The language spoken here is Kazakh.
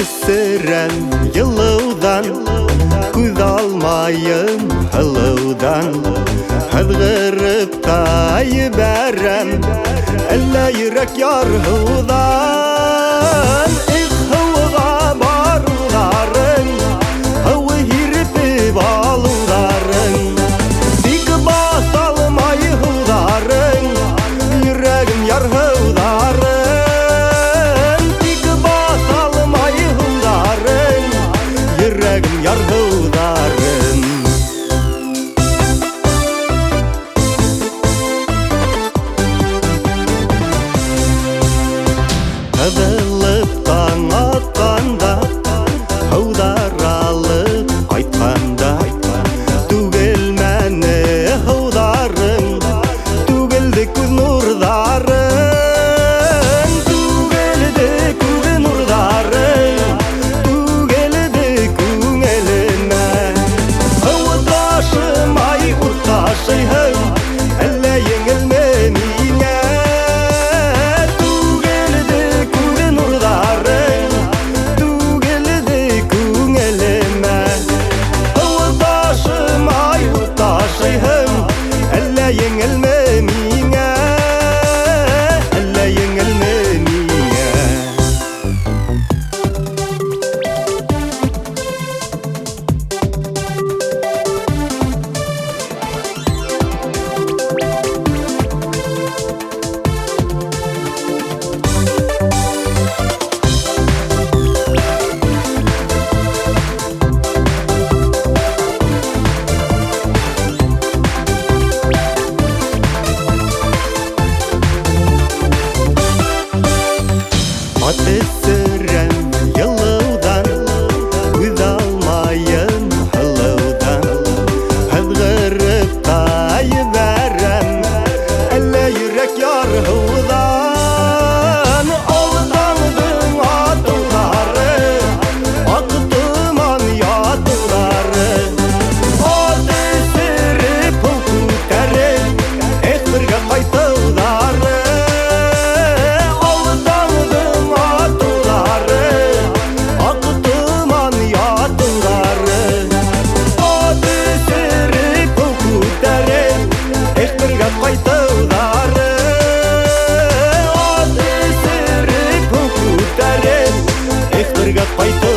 Batısıran yıllıdan Көз алмайым ылудан Hıdgırıp tayı bərəm Әллә йөрәк ярһудан Хыуға баруларың Хыуы һирпеп алуларың Тик бас алмай һударың Йөрәгем ярһударың Тик бас алмай һударың Йөрәгем ярһударың Кыдылып таң атқанда Һударалып кайтканда Түгел мәне һударың Түгелде күз нурдарың Түгелде күз нурдарың Түгелде күңелемә Һуы ташымай урташыйһың Әллә еңелме миңә Әллә еңелме миңә Әллә еңелме миңә Batısыran yıllıdan Көз алмайым ылудан Hıdgırıp tayı bərəm Әллә йөрәк ярһудан Алдандың атылары Ак томан ятылары Ат өстереп ул күтәреп Бергә кайтылдары Кайтылдары Ат өстереп ул күтәреп Бергә кайтылдары